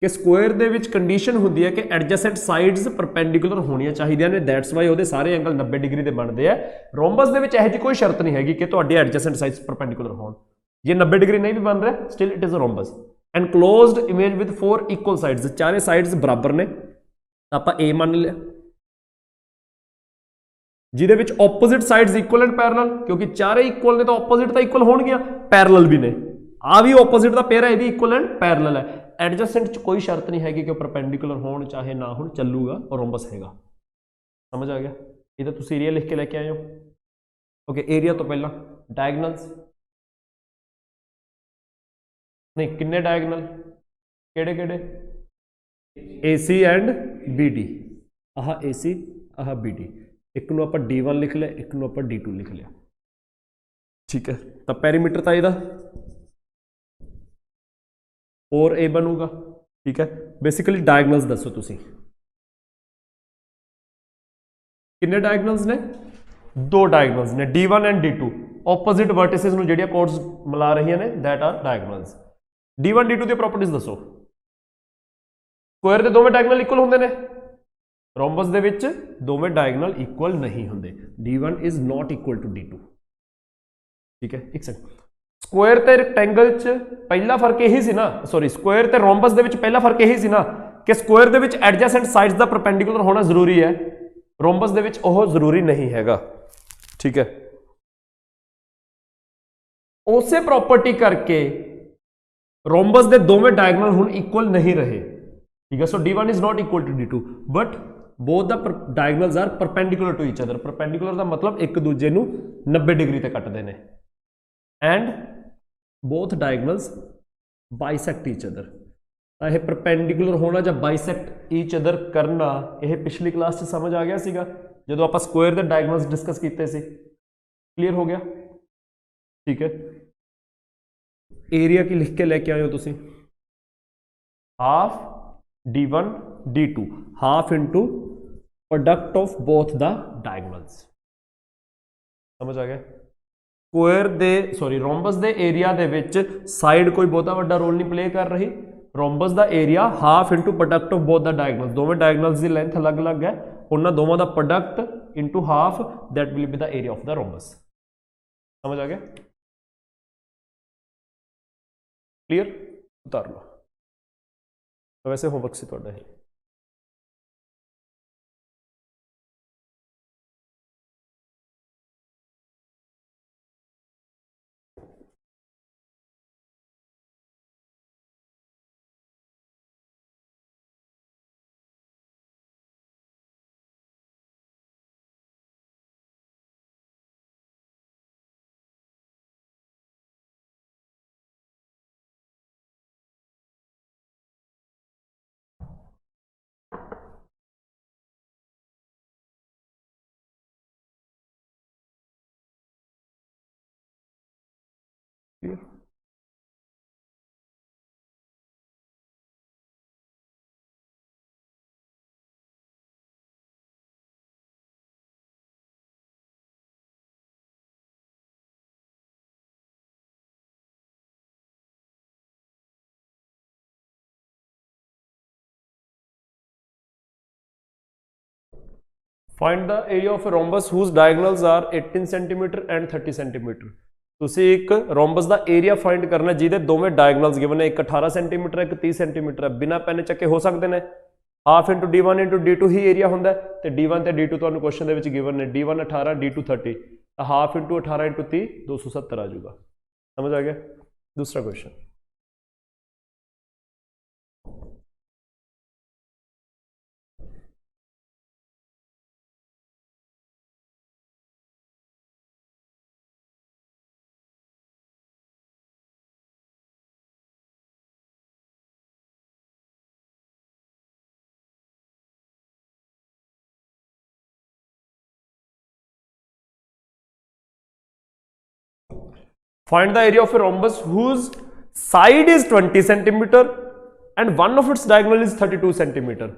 कि स्क्वायर दे विच कंडीशन हुंदी है कि एडजेसेंट साइड्स परपेंडिकुलर होणियां चाहीदियां ने, दैट्स वाई ਉਹਦੇ ਸਾਰੇ एंगल 90 डिग्री ਦੇ ਬਣਦੇ ਆ। रोम्बस ਦੇ ਵਿੱਚ ਇਹੋ ਜਿਹੀ ਕੋਈ ਸ਼ਰਤ ਨਹੀਂ ਹੈਗੀ ਕਿ ਤੁਹਾਡੇ एडजेसेंट साइड्स परपेंडिकुलर ਹੋਣ। ਜੇ 90 डिग्री नहीं भी बन रहा, still it is a rhombus. Enclosed image with 4 equal sides, चारे साइड्स बराबर ने, ਆਪਾਂ ए मान लिया। ਜਿਹਦੇ ਵਿੱਚ opposite sides equal and parallel, क्योंकि चारे इक्वल ने तो ऑपोजिट तो इक्वल होणगियां, पैरेलल भी ने। आ भी ऑपोजिट का पेयर है, ये भी इक्वल एंड पैरेलल है। एडजेसेंट च कोई शर्त नहीं हैगी कि परपेंडिकुलर होण चाहे ना होण, चलूगा और रोम्बस हैगा। समझ आ गया? ये तो तुसीं एरिया लिख के लेके आए हो। ओके, एरिया तो पहला डायगनल्स नहीं, किन्ने डायगनल, केड़े केड़े? AC and BD। Ah AC, ah BD। एक नूं आपां D1 लिख लिया, एक नूं आपां D2 लिख लिया। ठीक है, तो पैरीमीटर तो इहदा 4A बनूगा। ठीक है, बेसिकली डायगनल्स दसो तुसीं किन्ने डायगनल्स ने? 2 डायगनल्स ने, D1 and D2। Opposite vertices नूं जिहड़ियां कोड्स मिला रही ने, that are diagonals. D1 D2 दी प्रॉपर्टीज दसो। स्क्वायर दे दोवें डायगनल इक्वल हुंदे ने, रोम्बस दे विच दोवें डायगनल इक्वल नहीं हुंदे। D1 is not equal to D2। ठीक है, एक सेकंड, ਸਕੁਆਇਰ ਤੇ ਰੈਕਟੈਂਗਲ ਚ ਪਹਿਲਾ ਫਰਕ ਇਹੀ ਸੀ ਨਾ, ਸੌਰੀ ਸਕੁਆਇਰ ਤੇ ਰੋਮਬਸ ਦੇ ਵਿੱਚ ਪਹਿਲਾ ਫਰਕ ਇਹੀ ਸੀ ਨਾ ਕਿ ਸਕੁਆਇਰ ਦੇ ਵਿੱਚ ਐਡਜੈਸੈਂਟ ਸਾਈਡਸ ਦਾ ਪਰਪੈਂਡੀਕੂਲਰ ਹੋਣਾ ਜ਼ਰੂਰੀ ਹੈ, ਰੋਮਬਸ ਦੇ ਵਿੱਚ ਉਹ ਜ਼ਰੂਰੀ ਨਹੀਂ ਹੈਗਾ। ਠੀਕ ਹੈ, ਉਸੇ ਪ੍ਰੋਪਰਟੀ ਕਰਕੇ ਰੋਮਬਸ ਦੇ ਦੋਵੇਂ ਡਾਇਗਨਲ ਹੁਣ ਇਕੁਅਲ ਨਹੀਂ ਰਹੇ। ठीक है, so d1 is not equal to d2 but both the diagonals are perpendicular to each other। perpendicular ਦਾ ਮਤਲਬ ਇੱਕ ਦੂਜੇ ਨੂੰ 90 ਡਿਗਰੀ ਤੇ ਕੱਟਦੇ ਨੇ and both diagonals bisect each other। ਤਾਂ ਇਹ perpendicular ਹੋਣਾ ਜਾਂ bisect each other ਕਰਨਾ ਇਹ ਪਿਛਲੀ ਕਲਾਸ 'ਚ ਸਮਝ ਆ ਗਿਆ ਸੀਗਾ ਜਦੋਂ ਆਪਾਂ ਸਕੁਆਇਰ ਦੇ ਡਾਇਗਨਲਸ ਡਿਸਕਸ ਕੀਤੇ ਸੀ। ਕਲੀਅਰ ਹੋ ਗਿਆ? ਠੀਕ ਹੈ, ਏਰੀਆ ਕੀ ਲਿਖ ਕੇ ਲੈ ਕੇ ਆਏ ਹੋ ਤੁਸੀਂ? Half d1 d2 half into product of both the diagonals। समझ आ गया? Square they sorry rhombus they area they which side कोई बहुता वड्डा रोल नहीं प्ले कर रही। रोमबस दा area half into product of both the diagonals, दोवें डायगोनल्स की लेंथ अलग अलग है, उन्होंने दोवां दा product into half that will be the area of the rhombus. समझ आ गया? क्लियर? उतार लो। वैसे होमवर्क से थोड़ा है। Find the area of a rhombus whose diagonals are 18 centimeter and 30 centimeter। ਤੁਸੀਂ ਇੱਕ ਰੋਮਬਸ ਦਾ ਏਰੀਆ ਫਾਈਂਡ ਕਰਨਾ ਜਿਹਦੇ ਦੋਵੇਂ ਡਾਇਗਨਲਸ ਗਿਵਨ ਨੇ, ਇੱਕ 18 ਸੈਂਟੀਮੀਟਰ ਹੈ, ਇੱਕ 30 ਸੈਂਟੀਮੀਟਰ ਹੈ। ਬਿਨਾਂ ਪੈਨ ਚੱਕੇ ਹੋ ਸਕਦੇ ਨੇ। Half into d1 into d2 ਹੀ ਏਰੀਆ ਹੁੰਦਾ ਤੇ d1 ਤੇ d2 ਤੁਹਾਨੂੰ ਕੁਐਸਚਨ ਦੇ ਵਿੱਚ ਗਿਵਨ ਨੇ, d1 18 d2 30, ਤਾਂ ਹਾਫ ਇੰਟੂ 18 ਇੰਟੂ 30 270 ਆ ਜਾਊਗਾ। ਸਮਝ ਆ ਗਿਆ? दूसरा question, find the area of a rhombus whose side is 20 centimeter and one of its diagonal is 32 centimeter।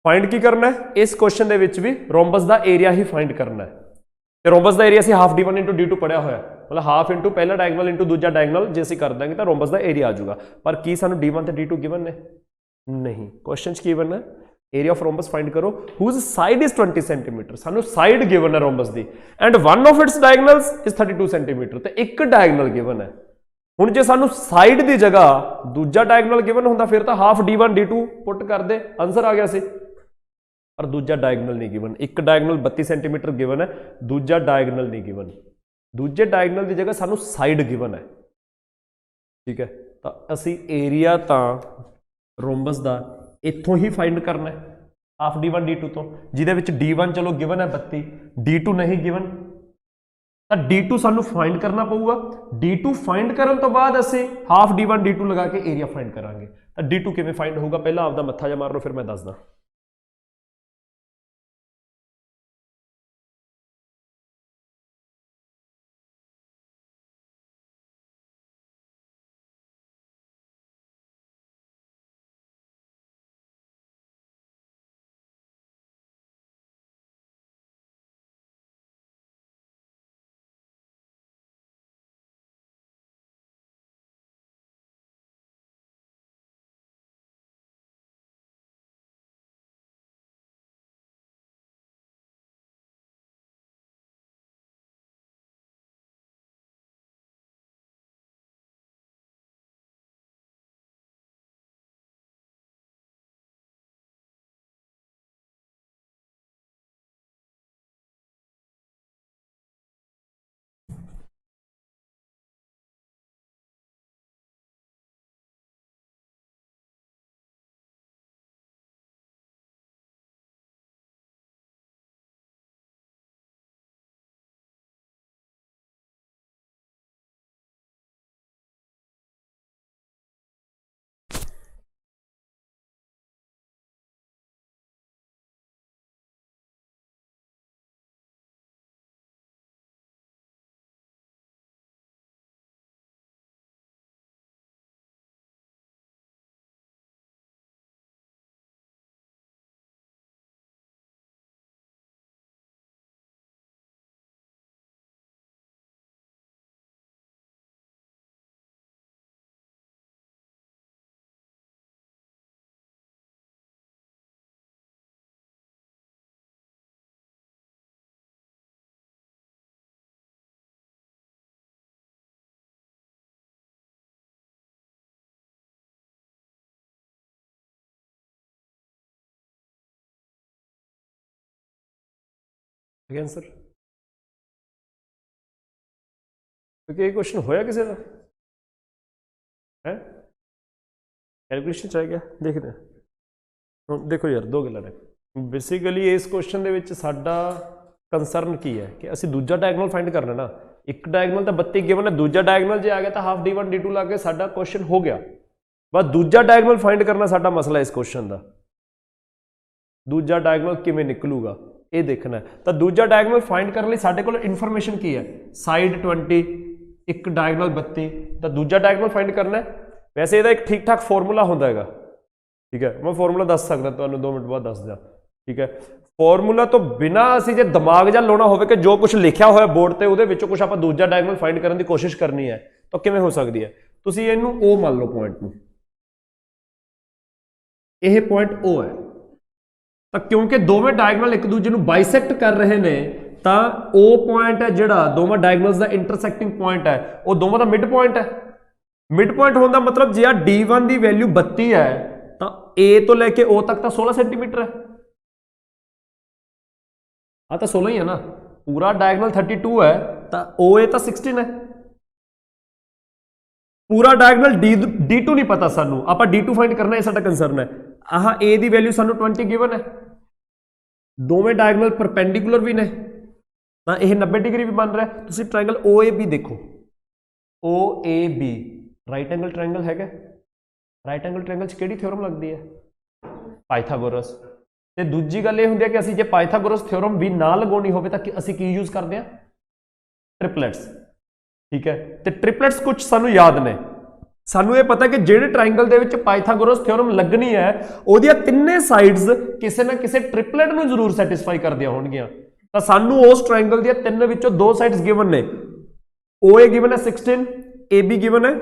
Find की करना है इस क्वेश्चन ਦੇ ਵਿੱਚ ਵੀ ਰੋਮਬਸ ਦਾ ਏਰੀਆ ਹੀ ਫਾਈਂਡ ਕਰਨਾ ਹੈ ਤੇ ਰੋਮਬਸ ਦਾ ਏਰੀਆ ਸੀ ਹਾਫ d1 into d2 ਪੜਿਆ ਹੋਇਆ, ਮਤਲਬ ਹਾਫ ਇੰਟੂ ਪਹਿਲਾ ਡਾਇਗੋਨਲ ਇੰਟੂ ਦੂਜਾ ਡਾਇਗੋਨਲ ਜੇ ਅਸੀਂ ਕਰ ਦਾਂਗੇ ਤਾਂ ਰੋਮਬਸ ਦਾ ਏਰੀਆ ਆ ਜਾਊਗਾ। ਪਰ ਕੀ ਸਾਨੂੰ d1 ਤੇ d2 ਗਿਵਨ ਨੇ? ਨਹੀਂ। क्वेश्चन 'ਚ ਕੀ ਗਿਵਨ ਹੈ? ਏਰੀਆ ਆਫ ਰੋਮਬਸ ਫਾਈਂਡ ਕਰੋ whose side is 20 centimeter। ਸਾਨੂੰ ਸਾਈਡ ਗਿਵਨ ਹੈ rhombus the and one of its diagonals is 32 centimeter ਤੇ ਇੱਕ ਡਾਇਗੋਨਲ ਗਿਵਨ ਹੈ। ਹੁਣ ਜੇ ਸਾਨੂੰ ਸਾਈਡ ਦੀ ਜਗ੍ਹਾ ਦੂਜਾ ਡਾਇਗੋਨਲ ਗਿਵਨ ਹੁੰਦਾ ਫਿਰ ਤਾਂ ਹਾਫ d1 d2 ਪੁੱਟ ਕਰਦੇ, ਆਨਸਰ ਆ ਗਿਆ ਸੀ। पर दूजा डायगोनल नहीं गिवन, एक डायगोनल 32 सेंटीमीटर गिवन है, दूजा डायगोनल नहीं गिवन। दूजे डायगोनल की जगह सानू साइड गिवन है। ठीक है, तो असी एरिया तो रोमबस का इत्थों ही फाइंड करना है हाफ d1 d2 तो, जिहदे विच d1 चलो गिवन है 32, d2 नहीं गिवन, तो d2 सानू फाइंड करना पऊगा। d2 फाइंड करन तो बाद असी हाफ d1 d2 लगा के एरिया फाइंड करांगे। तो d2 किवें फाइंड होगा पहला आपदा मत्था जा मार लो, फिर मैं दसदा। आंसर क्योंकि ये क्वेश्चन होया किसी का है कैलकुलेशन चाह गया देखते हैं ਹੁਣ ਦੇਖੋ ਯਾਰ ਦੋ ਗੱਲਾਂ ਨੇ ਬੇਸਿਕਲੀ ਇਸ ਕੁਐਸਚਨ ਦੇ ਵਿੱਚ ਸਾਡਾ ਕੰਸਰਨ ਕੀ ਹੈ ਕਿ ਅਸੀਂ ਦੂਜਾ ਡਾਇਗਨਲ ਫਾਈਂਡ ਕਰਨਾ ਨਾ ਇੱਕ ਡਾਇਗਨਲ ਤਾਂ 32 ਗਿਵਨ ਹੈ ਦੂਜਾ ਡਾਇਗਨਲ ਜੇ ਆ ਗਿਆ ਤਾਂ ਹਾਫ d1 d2 ਲਾ ਕੇ ਸਾਡਾ ਕੁਐਸਚਨ ਹੋ ਗਿਆ ਬਸ ਦੂਜਾ ਡਾਇਗਨਲ ਫਾਈਂਡ ਕਰਨਾ ਸਾਡਾ ਮਸਲਾ ਇਸ ਕੁਐਸਚਨ ਦਾ ਦੂਜਾ ਡਾਇਗਨਲ ਕਿਵੇਂ ਨਿਕਲੂਗਾ ਇਹ ਦੇਖਣਾ ਹੈ ਤਾਂ ਦੂਜਾ ਡਾਇਗਨਲ ਫਾਈਂਡ ਕਰਨ ਲਈ ਸਾਡੇ ਕੋਲ ਇਨਫੋਰਮੇਸ਼ਨ ਕੀ ਹੈ ਸਾਈਡ 20 ਇੱਕ ਡਾਇਗਨਲ 32 ਤਾਂ ਦੂਜਾ ਡਾਇਗਨਲ ਫਾਈਂਡ ਕਰਨਾ ਹੈ ਵੈਸੇ ਇਹਦਾ ਇੱਕ ਠੀਕ ਠਾਕ ਫਾਰਮੂਲਾ ਹੁੰਦਾ ਹੈਗਾ ठीक है मैं फॉर्मूला दस सकता तुहानू 2 मिनट बाद दस दिया ठीक है फॉर्मूला तो बिना असी जे दिमाग जा लाना हो कि जो कुछ लिखा हुआ बोर्ड ते उहदे विचों कुछ आपां दूजा डायगोनल फाइंड करने की कोशिश करनी है तो किवें हो सकती है तुसीं इहनूं ओ मान लो पॉइंट नूं यह पॉइंट ओ है तो क्योंकि दोवें डायगोनल एक दूजे नूं बाइसैक्ट कर रहे ने तो ओ पॉइंट है जिहड़ा दोवां डायगोनल्स दा इंटरसैक्टिंग पॉइंट है वो दोवां दा मिड पॉइंट है मिड पॉइंट होने का मतलब जे d1 की वैल्यू 32 है तो ए तो लेके ओ तक तो 16 सेंटीमीटर है हाँ तो 16 ही है ना पूरा डायगोनल 32 है तो ओ ए तो 16 है पूरा डायगोनल d2 नहीं पता सानू आप d2 फाइंड करना है साडा कंसर्न है आह ए दी वैल्यू सानू 20 गिवन है दोवें डायगोनल परपेंडिकुलर भी ने तो यह 90 डिग्री भी बन रहा है तुसीं ट्रायंगल ओ ए बी देखो O A B right angle triangle है राइट एंगल ट्रायंगल च किहड़ी थ्योरम लगती है पाइथागोरस ते दूजी गल ये हुंदी है कि असीं जे पाइथागोरस थ्योरम भी ना लगाउणी होवे तां असीं की यूज करते हैं ट्रिपलेट्स ठीक है ते ट्रिपलेट्स कुछ सानू याद ने सानू ये पता है कि जिहड़े ट्रायंगल दे विच पाइथागोरस थ्योरम लगनी है ओहदियां तिन्ने साइड्स किसी ना किसी ट्रिपलेट नूं जरूर सैटिस्फाई करदियां होणगीਆਂ तां सानू उस ट्रायंगल दियां तिन्न विचों दो साइड्स गिवन ने ओ ए गिवन है 16 ए बी गिवन है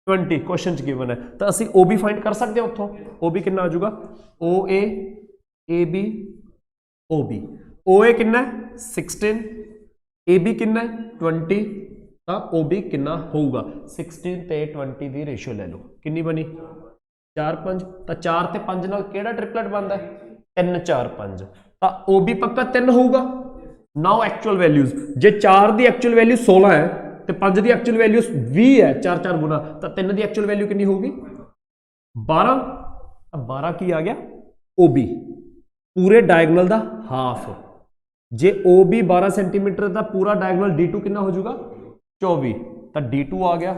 20 क्वेश्चन च गिवन है तो असी ओ बी फाइंड कर सकते हैं उत्थों ओ बी कितना आ जाऊगा ओ A B O B O ए कितना है 16 ए बी कितना है 20 तो ओ बी कितना होगा 16 ते 20 की रेशियो ले लो कितनी बनी 4 5 तो 4 ते 5 नाल केड़ा ट्रिपलेट बनता है 3 4 5 तो ओ बी पक्का 3 होगा नाउ एक्चुअल वैल्यूज जे 4 की एक्चुअल वैल्यू 16 है तो 5 की एक्चुअल वैल्यू 20 है 4 4 गुना तो 3 की एक्चुअल वैल्यू कितनी होगी 12 12 की आ गया ओ बी पूरे डायगोनल का हाफ जे ओ बी 12 सेंटीमीटर का पूरा डायगोनल d2 कितना हो जाएगा 24 तो d2 आ गया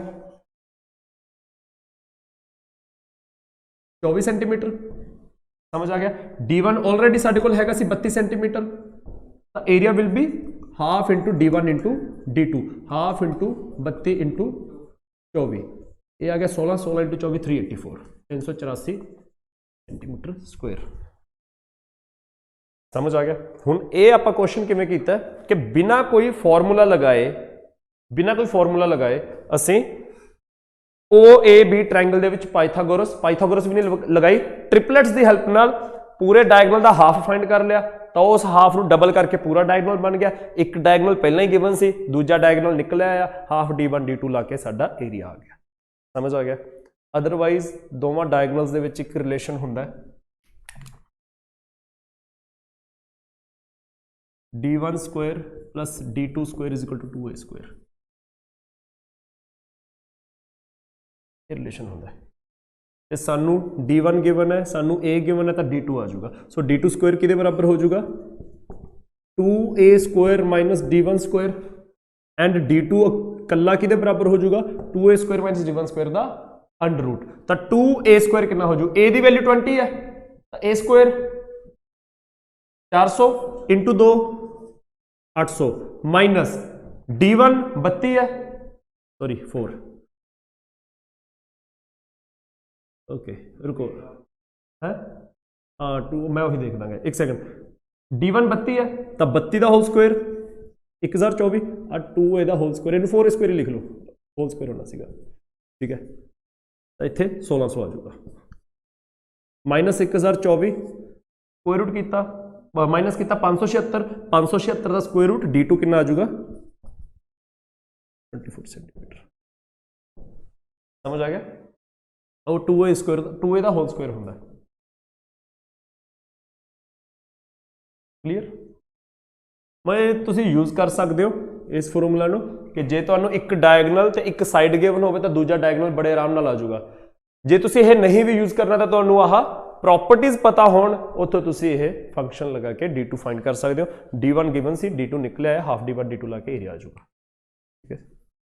24 सेंटीमीटर समझ आ गया d1 ऑलरेडी साडे कोल हैगा सी 32 सेंटीमीटर तो area will be half into d1 into d2 half into 32 into 24 ये आ गया 16 16 इंटू 24 384 384 सेंटीमीटर स्क्वायर समझ आ गया हुण ये आपां क्वेश्चन किवें कीता कि बिना कोई फॉर्मूला लगाए असीं ओ ए बी ट्रायंगल दे विच पाइथागोरस भी नहीं लगाई ट्रिपलेट्स की हेल्प नाल पूरे डायगोनल का हाफ फाइंड कर लिया तो उस हाफ नूं डबल करके पूरा डायगोनल बन गया एक डायगोनल पहले ही गिवन सी दूजा डायगोनल निकल आया हाफ d1 d2 ला के साडा एरिया आ गया समझ आ गया अदरवाइज दोवां डायगोनल्स दे विच एक रिलेशन हुंदा है d1 square plus d2 square is equal to 2a square ये रिलेशन होता है सानू d1 गिवन है सानू a गिवन है तो d2 आ जाऊगा सो d2 स्क्वायर किहदे बराबर हो जाऊगा 2a square minus d1 square and d2 कला किहदे बराबर हो जाऊगा 2a square minus d1 square दा अंडर रूट तो 2a स्क्वायर कितना हो जाऊगा a दी वैल्यू 20 है तो a square 400 into 2 800 minus d1 32 है सॉरी 4 ओके रुको है हाँ 2 मैं वही देख दांगा एक सेकंड d1 32 है तो 32 का होल स्क्वायर 1024 और 2 एदा होल स्क्वायर इनू 4 स्क्वायर लिख लो होल स्क्वायर होना सीगा ठीक है तो इत्थे 1600 आ जाऊगा माइनस 1024 स्क्वायर रूट किया माइनस किया 576 का स्क्वायर रूट d2 कितना आ जाऊगा 24 सेंटीमीटर समझ आ गया और 2a स्क्वायर 2a का होल स्क्वायर होता है क्लियर मैं ਤੁਸੀਂ यूज़ कर सकते हो इस ਫਾਰਮੂਲਾ ਨੂੰ कि ਜੇ ਤੁਹਾਨੂੰ ਇੱਕ ਡਾਇਗਨਲ ਤੇ ਇੱਕ ਸਾਈਡ ਗਿਵਨ ਹੋਵੇ ਤਾਂ ਦੂਜਾ ਡਾਇਗਨਲ ਬੜੇ ਆਰਾਮ ਨਾਲ ਆ ਜਾਊਗਾ। ਜੇ ਤੁਸੀਂ ਇਹ ਨਹੀਂ ਵੀ ਯੂਜ਼ ਕਰਨਾ ਤਾਂ ਤੁਹਾਨੂੰ ਆਹ ਪ੍ਰੋਪਰਟੀਜ਼ ਪਤਾ ਹੋਣ ਉੱਥੋਂ ਤੁਸੀਂ ਇਹ ਫੰਕਸ਼ਨ ਲਗਾ ਕੇ d2 ਫਾਈਂਡ ਕਰ ਸਕਦੇ ਹੋ। d1 ਗਿਵਨ ਸੀ d2 ਨਿਕਲਿਆ ਹੈ, ਹਾਫ d1 d2 ਲਾ ਕੇ ਏਰੀਆ ਆ ਜਾਊਗਾ। ਠੀਕ ਹੈ।